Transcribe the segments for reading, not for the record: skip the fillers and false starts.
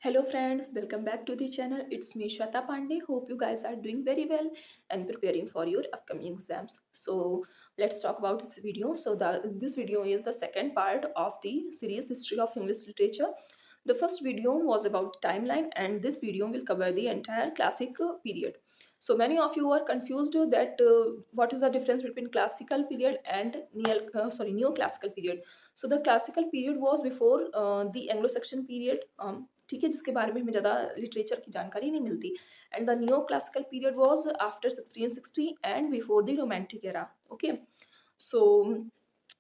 Hello friends, welcome back to the channel. It's me Shweta Pandey. Hope you guys are doing very well and preparing for your upcoming exams. So let's talk about this video. This video is the second part of the series History of English Literature. The first video was about timeline and this video will cover the entire classic period. So many of you are confused that what is the difference between classical period and neoclassical period. So the classical period was before the Anglo-Saxon period. ठीक है, जिसके बारे में हमें ज़्यादा literature की जानकारी नहीं मिलती, and the new classical period was after 1660 and before the romantic era. Okay, so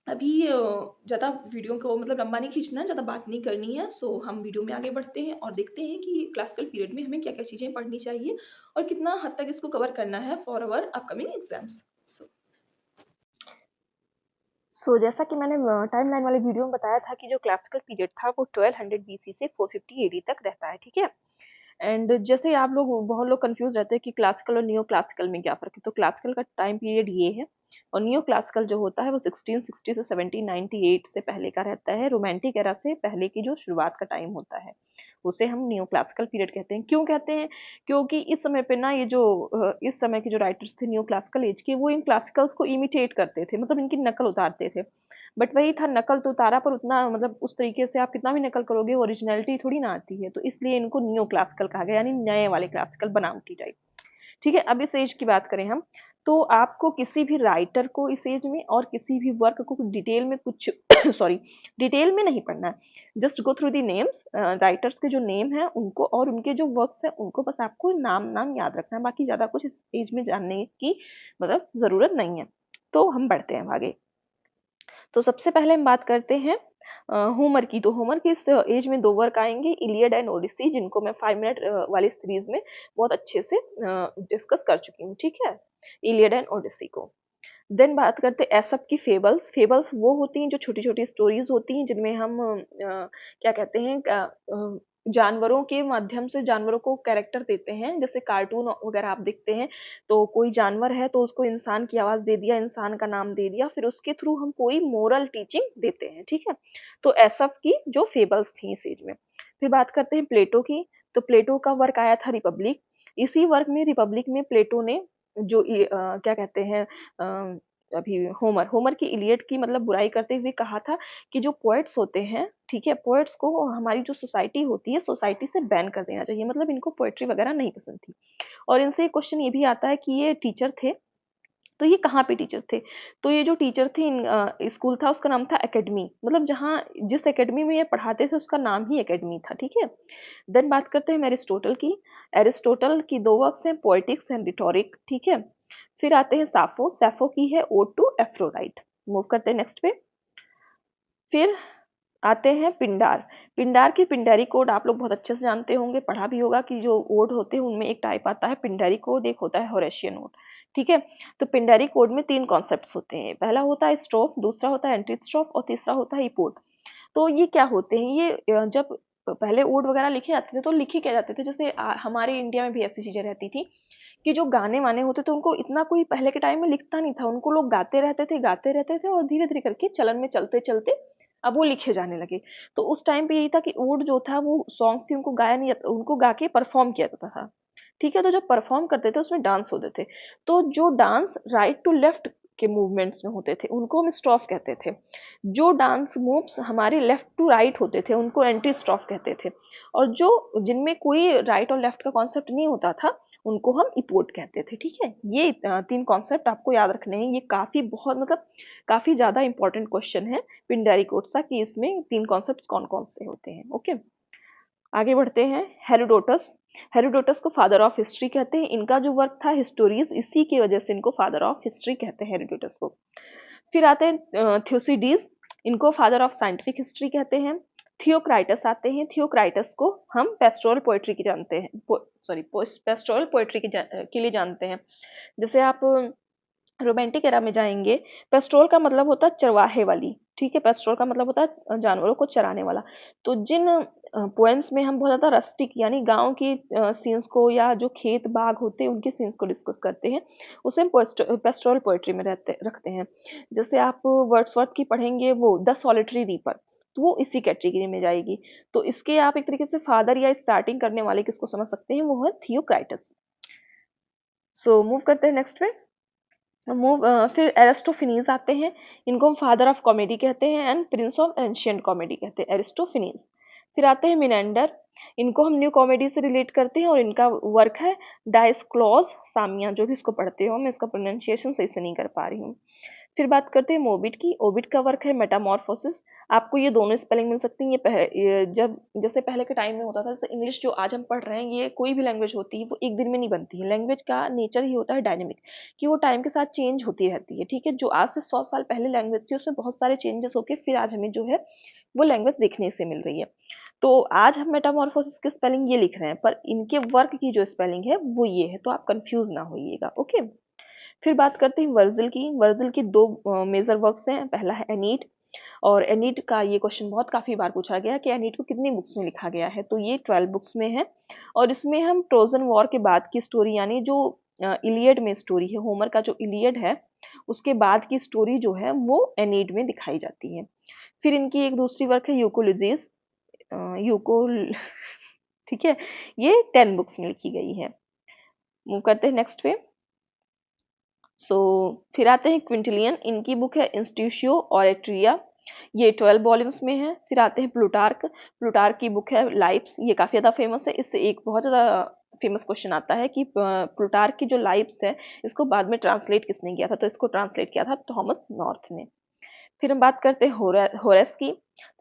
अभी ज़्यादा वीडियो को मतलब लंबा नहीं खींचना है, ज़्यादा बात नहीं करनी है. सो हम वीडियो में आगे बढ़ते हैं और देखते हैं कि क्लासिकल पीरियड में हमें क्या क्या चीज़ें पढ़नी चाहिए और कितना हद तक इसको कवर करना है फॉर अवर अपकमिंग एग्जाम्स. जैसा कि मैंने टाइमलाइन वाले वीडियो में बताया था कि जो क्लासिकल पीरियड था वो 1200 बीसी से 450 एडी तक रहता है, ठीक है. एंड जैसे आप लोग बहुत लोग कंफ्यूज रहते हैं कि क्लासिकल और नियो क्लासिकल में क्या फर्क है. तो क्लासिकल का टाइम पीरियड ये है और नियो क्लासिकल जो होता है वो 1660 से 1798 से पहले का रहता है. रोमांटिक एरा से पहले की जो शुरुआत का टाइम होता है उसे हम नियो क्लासिकल पीरियड कहते हैं. क्यों कहते हैं? क्योंकि इस समय पे ना ये जो इस समय के जो राइटर्स थे नियो क्लासिकल एज के, वो इन क्लासिकल्स को इमिटेट करते थे, मतलब इनकी नकल उतारते थे. बट वही था, नकल तो उतारा पर उतना मतलब उस तरीके से आप कितना भी नकल करोगे ओरिजिनलिटी थोड़ी ना आती है. तो इसलिए इनको नियो क्लासिकल कहा गया, यानी नए वाले क्लासिकल, बनावटी टाइप. ठीक है. अब इस एज की बात करें हम, तो आपको किसी भी राइटर को इस एज में और किसी भी वर्क को डिटेल में कुछ सॉरी डिटेल में नहीं पढ़ना है. Just go through the names, writers के जो नेम है उनको और उनके जो वर्क्स हैं उनको बस आपको नाम नाम याद रखना है. बाकी ज्यादा कुछ इस एज में जानने की मतलब जरूरत नहीं है. तो हम बढ़ते हैं आगे. तो सबसे पहले हम बात करते हैं होमर की. तो होमर के इस एज में दो वर्क आएंगे, इलियड एंड ओडिसी, जिनको मैं 5 मिनट वाली सीरीज में बहुत अच्छे से डिस्कस कर चुकी हूँ. ठीक है, इलियड एंड ओडिसी को. देन बात करते हैं एसप की फेबल्स. फेबल्स वो होती हैं जो छोटी छोटी स्टोरीज होती हैं जिनमें हम क्या कहते हैं जानवरों के माध्यम से जानवरों को कैरेक्टर देते हैं. जैसे कार्टून वगैरह आप देखते हैं तो कोई जानवर है तो उसको इंसान की आवाज दे दिया, इंसान का नाम दे दिया, फिर उसके थ्रू हम कोई मोरल टीचिंग देते हैं. ठीक है, तो एसप की जो फेबल्स थी इस एज में. फिर बात करते हैं प्लेटो की. तो प्लेटो का वर्क आया था रिपब्लिक. इसी वर्क में रिपब्लिक में प्लेटो ने जो क्या कहते हैं अभी होमर होमर की इलियड की मतलब बुराई करते हुए कहा था कि जो पोएट्स होते हैं, ठीक है, पोएट्स को हमारी जो सोसाइटी होती है सोसाइटी से बैन कर देना चाहिए. मतलब इनको पोएट्री वगैरह नहीं पसंद थी. और इनसे क्वेश्चन ये भी आता है कि ये टीचर थे, तो ये कहाँ पे टीचर थे? तो ये जो टीचर थे, स्कूल था उसका नाम था एकेडमी, मतलब जहाँ जिस एकेडमी में ये पढ़ाते थे उसका नाम ही एकेडमी था. ठीक है. देन बात करते हैं एरिस्टोटल की. एरिस्टोटल की दो वर्क्स हैं, पोएटिक्स एंड रिटोरिक. ठीक है. फिर आते हैं साफो. साफो की है ओड टू एफ्रोडाइट. मूव करते हैं नेक्स्ट पे. फिर आते हैं पिंडार. पिंडार की पिंडारी कोड आप लोग बहुत अच्छे से जानते होंगे, पढ़ा भी होगा कि जो ओड होते हैं उनमें एक टाइप आता है पिंडारी कोड, एक होता है होरेशियन ओड. ठीक है. तो पिंडारी कोड में 3 कॉन्सेप्ट्स होते हैं. पहला होता है स्ट्रोफ, दूसरा होता है एंटी स्ट्रोफ और तीसरा होता है इपोड. तो ये क्या होते हैं? ये जब पहले ओड वगैरह लिखे जाते थे तो लिखे क्या जाते थे, जैसे हमारे इंडिया में भी ऐसी चीजें रहती थी कि जो गाने वाने होते थे उनको इतना कोई पहले के टाइम में लिखता नहीं था, उनको लोग गाते रहते थे और धीरे धीरे करके चलन में चलते चलते अब वो लिखे जाने लगे. तो उस टाइम पे यही था कि ओड जो था वो सॉन्ग्स थी, उनको गाया नहीं जाता, उनको गा के परफॉर्म किया जाता था. ठीक है. तो जब परफॉर्म करते थे उसमें डांस होते थे. तो जो डांस राइट टू लेफ्ट के मूवमेंट्स में होते थे उनको हम स्ट्रॉफ कहते थे. जो डांस मूव्स हमारे लेफ्ट टू राइट होते थे उनको एंटी स्ट्रॉफ कहते थे. और जो जिनमें कोई राइट और लेफ्ट का कॉन्सेप्ट नहीं होता था उनको हम इपोट कहते थे. ठीक है. ये 3 कॉन्सेप्ट आपको याद रखने हैं. ये काफी बहुत मतलब काफी ज्यादा इंपॉर्टेंट क्वेश्चन है पिंडारी कोट्सा कि इसमें 3 कॉन्सेप्ट कौन कौन से होते हैं. ओके, आगे बढ़ते हैं. हेरोडोटस. हेरोडोटस को फादर ऑफ हिस्ट्री कहते हैं. इनका जो वर्क था हिस्टोरीज, इसी की वजह से इनको फादर ऑफ हिस्ट्री कहते हैं हेरोडोटस को. फिर आते हैं थ्योसिडीज. इनको फादर ऑफ साइंटिफिक हिस्ट्री कहते हैं. थियोक्राइटस आते हैं. थियोक्राइटस को हम पेस्टोरल पोएट्री की जानते हैं, सॉरी पेस्टोरल पोएट्री के लिए जानते हैं. जैसे आप रोमांटिक एरा में जाएंगे, पेस्टोरल का मतलब होता है चरवाहे वाली. ठीक है. पेस्टोरल का मतलब होता है जानवरों को चराने वाला. तो जिन पोएम्स में हम बहुत ज्यादा रस्टिक यानी गांव की सीन्स को या जो खेत बाग होते हैं उनके सीन्स को डिस्कस करते हैं, उसे हम पेस्टोरल पोएट्री में रखते हैं. जैसे आप वर्ड्सवर्थ की पढ़ेंगे वो द सॉलिटरी रीपर. तो वो इसी कैटेगरी में जाएगी। तो इसके आप एक तरीके से फादर या स्टार्टिंग करने वाले किसको समझ सकते हैं, वो है थियोक्राइटस। सो मूव करते हैं नेक्स्ट पे। फिर एरिस्टोफिनीज आते हैं। इनको हम फादर ऑफ कॉमेडी कहते हैं and Prince of ancient comedy कहते हैं, एरिस्टोफिनीज। फिर आते हैं मिनेंडर। इनको हम न्यू कॉमेडी से रिलेट करते हैं और इनका वर्क है डायस्क्लोज सामिया। जो भी इसको पढ़ते हो, मैं इसका प्रोनाउंसिएशन सही से नहीं कर पा रही हूँ। फिर बात करते हैं ओविड की। ओविड का वर्क है मेटामॉर्फोसिस। आपको ये दोनों स्पेलिंग मिल सकती हैं। ये जब जैसे पहले के टाइम में होता था, जैसे इंग्लिश जो आज हम पढ़ रहे हैं, ये कोई भी लैंग्वेज होती है वो एक दिन में नहीं बनती है। लैंग्वेज का नेचर ही होता है डायनेमिक, कि वो टाइम के साथ चेंज होती रहती है। ठीक है, जो आज से 100 साल पहले लैंग्वेज थी उसमें बहुत सारे चेंजेस होके फिर आज हमें जो है वो लैंग्वेज देखने से मिल रही है। तो आज हम मेटामॉर्फोसिस की स्पेलिंग ये लिख रहे हैं, पर इनके वर्क की जो स्पेलिंग है वो ये है, तो आप कंफ्यूज ना होइएगा। ओके। फिर बात करते हैं वर्जिल की। वर्जिल की दो मेजर वर्क्स हैं। पहला है एनीड, और एनीड का ये क्वेश्चन बहुत काफी बार पूछा गया कि एनीड को कितनी बुक्स में लिखा गया है, तो ये 12 बुक्स में है। और इसमें हम ट्रोजन वॉर के बाद की स्टोरी, यानी जो इलियड में स्टोरी है, होमर का जो इलियड है उसके बाद की स्टोरी जो है वो एनीड में दिखाई जाती है। फिर इनकी एक दूसरी वर्क है यूकोलिजीज, यूकोल ठीक है, ये 10 बुक्स में लिखी गई है। मूव करते हैं नेक्स्ट पे। फिर आते हैं क्विंटिलियन। इनकी बुक है इंस्टीट्यूशियो ऑरेट्रिया, ये 12 वॉल्यूम्स में है। फिर आते हैं प्लूटार्क। प्लूटार्क की बुक है लाइफ्स, ये काफ़ी ज़्यादा फेमस है। इससे एक बहुत ज़्यादा फेमस क्वेश्चन आता है कि प्लूटार्क की जो लाइफ्स है इसको बाद में ट्रांसलेट किसने किया था, तो इसको ट्रांसलेट किया था थॉमस नॉर्थ ने। फिर हम बात करते हैं होरेस की।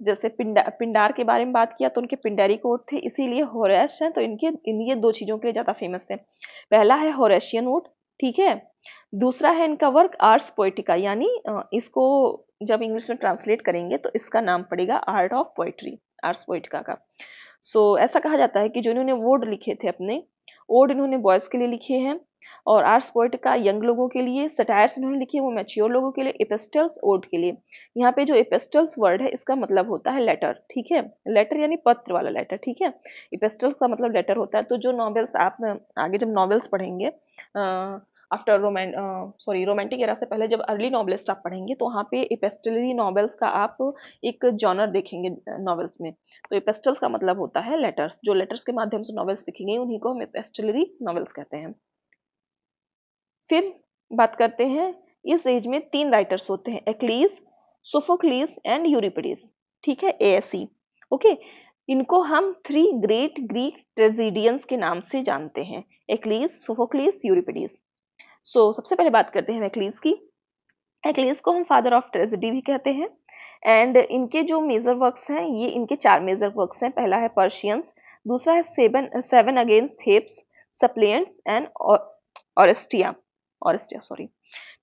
जैसे पिंडार के बारे में बात किया तो उनके पिंडारी कोड थे, इसीलिए होरेस है। तो ये दो चीज़ों के लिए ज़्यादा फेमस है। पहला है होरेशियन वुड, ठीक है। दूसरा है इनका वर्क आर्ट्स पोएटिका, यानी इसको जब इंग्लिश में ट्रांसलेट करेंगे तो इसका नाम पड़ेगा art of poetry, arts poetica का। ऐसा कहा जाता है कि जो इन्होंने वोड लिखे थे अपने, ओड इन्होंने बॉयज के लिए लिखे हैं, और आर्ट्स पोएटिका यंग लोगों के लिए, सटायर्स इन्होंने लिखे वो मैच्योर लोगों के लिए, एपिस्टल्स ओड के लिए। यहाँ पे जो एपिस्टल्स वर्ड है इसका मतलब होता है लेटर, ठीक है। लेटर यानी पत्र वाला लेटर, ठीक है। एपिस्टल्स का मतलब लेटर होता है। तो जो नॉवेल्स आप आगे जब नॉवेल्स पढ़ेंगे आफ्टर रोमांटिक एरा से पहले, जब अर्ली नॉवेलिस्ट आप पढ़ेंगे तो वहाँ पे एपिस्टलरी नॉवेल्स का आप एक जॉनर देखेंगे नॉवेल्स में। तो एपिस्टल्स का मतलब होता है लेटर्स, जो लेटर्स के माध्यम से नॉवेल्स लिखी गई उन्हीं को हम एपिस्टलरी नॉवेल्स कहते हैं। फिर बात करते हैं, इस एज में 3 राइटर्स होते हैं, एक्लीज, सोफोक्लीज एंड यूरिपिडीज, ठीक है, एएसई। ओके। इनको हम 3 ग्रेट ग्रीक ट्रेजिडियंस के नाम से जानते हैं, एक्लीज, सोफोक्लीज, यूरिपिडीज। सबसे पहले बात करते हैं एक्लीज की। एक्लीज को हम फादर ऑफ ट्रेजेडी भी कहते हैं। एंड इनके जो मेजर वर्क्स हैं, ये इनके 4 मेजर वर्क्स हैं। पहला है पर्शियंस, दूसरा है Seven Against Thebes, Suppliants and Oresteia, Oresteia sorry,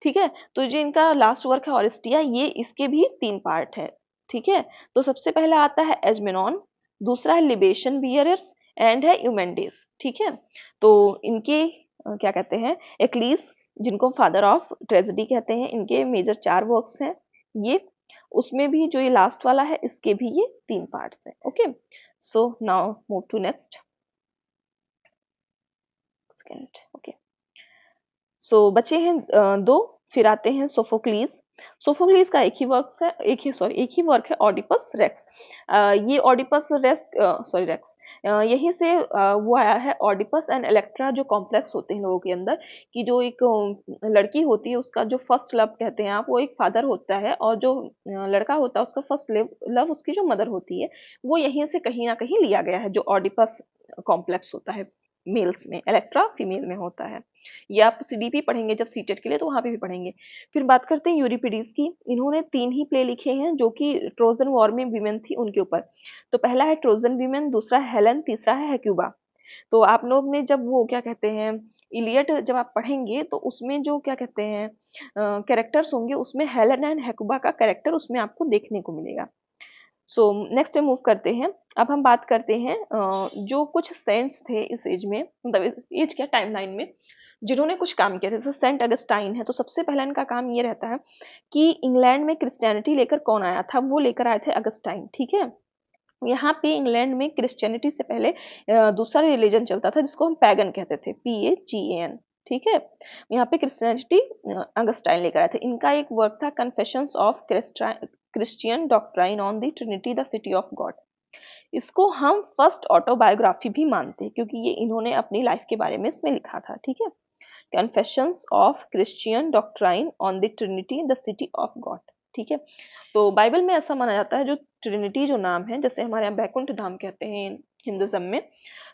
ठीक है। तो जो इनका लास्ट वर्क है ऑरेस्टिया, ये इसके भी 3 पार्ट है, ठीक है। तो सबसे पहला आता है एजमेनॉन, दूसरा है लिबेशन बियरर्स एंड है यूमेंडेस, ठीक है। तो इनके क्या कहते हैं, एक्लीज जिनको फादर ऑफ ट्रेजेडी कहते हैं, इनके मेजर 4 वर्क्स हैं ये। उसमें भी जो ये लास्ट वाला है इसके भी ये 3 पार्ट्स हैं। Okay, so now move to next second. Okay, बचे हैं 2। फिर आते हैं सोफोक्लीज। सोफोक्लीज का एक ही वर्क है ऑडिपस रेक्स। ये ऑडिपस रेक्स, यहीं से वो आया है। ऑडिपस एंड इलेक्ट्रा जो कॉम्प्लेक्स होते हैं लोगों के अंदर, कि जो एक लड़की होती है उसका जो फर्स्ट लव कहते हैं आप, वो एक फादर होता है, और जो लड़का होता है उसका फर्स्ट लव उसकी जो मदर होती है, वो यहीं से कहीं ना कहीं लिया गया है। जो ऑडिपस कॉम्प्लेक्स होता है मेल्स में, इलेक्ट्रा फीमेल में होता है। ये आप सीडीपी पढ़ेंगे जब सीटेट के लिए, तो वहां पे भी पढ़ेंगे। फिर बात करते हैं यूरिपिडीज की। इन्होंने 3 ही प्ले लिखे हैं जो कि ट्रोजन वॉर में विमेन थी उनके ऊपर। तो पहला है ट्रोजन विमेन, दूसरा है हेलन, तीसरा है हेक्यूबा। तो आप लोग ने जब वो क्या कहते हैं इलियड जब आप पढ़ेंगे तो उसमें जो क्या कहते हैं कैरेक्टर्स होंगे, उसमें हेलन एंड हेक्यूबा का कैरेक्टर उसमें आपको देखने को मिलेगा। नेक्स्ट मूव करते हैं। अब हम बात करते हैं जो कुछ सेंट्स थे इस एज में, मतलब एज क्या टाइमलाइन में, जिन्होंने कुछ काम किया था। जैसे सेंट अगस्टाइन है, तो सबसे पहला इनका काम ये रहता है कि इंग्लैंड में क्रिश्चियनिटी लेकर कौन आया था, वो लेकर आए थे अगस्टाइन, ठीक है। यहाँ पे इंग्लैंड में क्रिश्चियनिटी से पहले दूसरा रिलीजन चलता था जिसको हम पैगन कहते थे, PAGAN, ठीक है। यहाँ पे क्रिश्चियनिटी अगस्टाइन लेकर आए थे। इनका एक वर्क था confessions of Christian doctrine on the Trinity the city of God. इसको हम फर्स्ट ऑटोबायोग्राफी भी मानते हैं क्योंकि ये इन्होंने अपनी लाइफ के बारे में इसमें लिखा था, ठीक है। Confessions of Christian doctrine on the Trinity the city of God, ठीक है। तो बाइबल में ऐसा माना जाता है जो ट्रिनिटी जो नाम है, जैसे हमारे यहाँ बैकुंठ धाम कहते हैं हिंदुज्म में,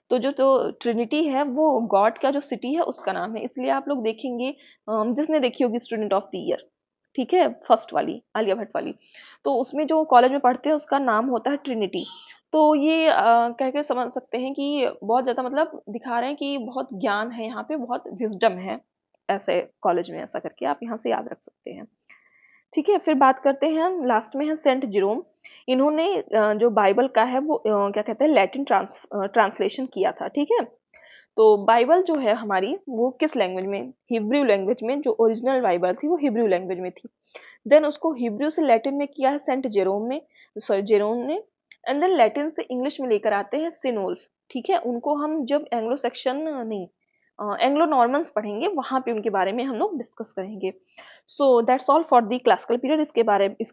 तो जो तो ट्रिनिटी है वो गॉड का जो सिटी है उसका नाम है। इसलिए आप लोग देखेंगे जिसने देखी होगी स्टूडेंट ऑफ द ईयर, ठीक है, फर्स्ट वाली आलिया भट्ट वाली, तो उसमें जो कॉलेज में पढ़ते हैं उसका नाम होता है ट्रिनिटी। तो ये कह के समझ सकते हैं कि बहुत ज़्यादा मतलब दिखा रहे हैं कि बहुत ज्ञान है यहाँ पे, बहुत विजडम है ऐसे कॉलेज में, ऐसा करके आप यहाँ से याद रख सकते हैं, ठीक है। फिर बात करते हैं हम, लास्ट में है सेंट जेरोम। इन्होंने जो बाइबल का है वो क्या कहते हैं लैटिन ट्रांसलेशन किया था, ठीक है। तो बाइबल जो है हमारी वो किस लैंग्वेज में, हिब्रू लैंग्वेज में, जो ओरिजिनल बाइबल थी वो हिब्रू लैंग्वेज में थी। देन उसको हिब्रू से लैटिन में किया है सेंट जेरोम में, सॉरी जेरोम ने। एंड देन लैटिन से इंग्लिश में लेकर आते हैं सिनोल्फ, ठीक है। उनको हम जब एंग्लो सेक्शन नहीं एंग्लो नॉर्मन्स पढ़ेंगे वहां पे उनके बारे में हम लोग डिस्कस करेंगे। So that's all for the classical period. इसके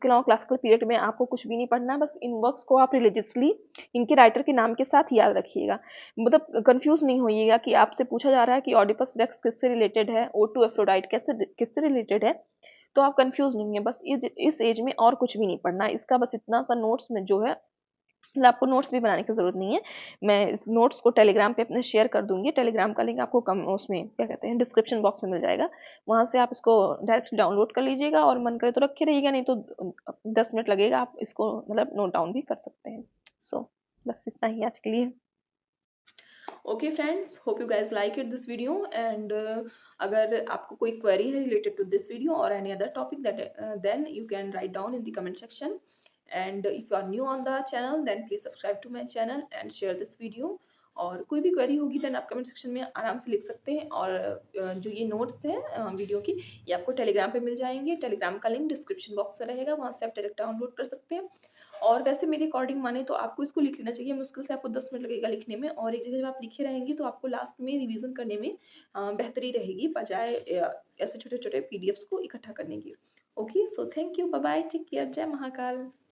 अलावा क्लासिकल पीरियड में आपको कुछ भी नहीं पढ़ना है, बस इन वर्क्स को आप रिलीजियसली इनके राइटर के नाम के साथ याद रखिएगा। मतलब कंफ्यूज नहीं होइएगा कि आपसे पूछा जा रहा है कि ऑडिपस रेक्स किससे रिलेटेड है, O2 एफ्रोडाइट कैसे किससे रिलेटेड है, तो आप कंफ्यूज नहीं है। बस इस एज में और कुछ भी नहीं पढ़ना है, इसका बस इतना सा नोट्स में जो है, मतलब आपको नोट्स भी बनाने की ज़रूरत नहीं है। मैं इस नोट्स को टेलीग्राम पे अपने शेयर कर दूँगी। टेलीग्राम का लिंक आपको कम उसमें क्या कहते हैं डिस्क्रिप्शन बॉक्स में मिल जाएगा। वहाँ से आप इसको डायरेक्ट डाउनलोड कर लीजिएगा और मन करे तो रखे रहिएगा, नहीं तो 10 मिनट लगेगा, आप इसको मतलब नोट डाउन भी कर सकते हैं। सो बस इतना ही आज के लिए। Okay friends, hope you guys like it this video, and अगर आपको कोई query है related to this video or any other topic, that then you can write down in the comment section. And if you are new on the channel, then please subscribe to my channel and share this video. और कोई भी query होगी then आप comment section में आराम से लिख सकते हैं। और जो ये नोट्स हैं वीडियो की, ये आपको टेलीग्राम पे मिल जाएंगे। टेलीग्राम का लिंक डिस्क्रिप्शन बॉक्स में रहेगा, वहाँ से आप डायरेक्ट डाउनलोड कर सकते हैं। और वैसे मेरे अकॉर्डिंग माने तो आपको इसको लिख लेना चाहिए, मुश्किल से आपको 10 मिनट लगेगा लिखने में, और एक जगह जब आप लिखे रहेंगे तो आपको लास्ट में रिवीजन करने में बेहतरी रहेगी, बजाय ऐसे छोटे छोटे पीडीएफ्स को इकट्ठा करने की। Okay, so thank you, bye bye, take care, जय महाकाल।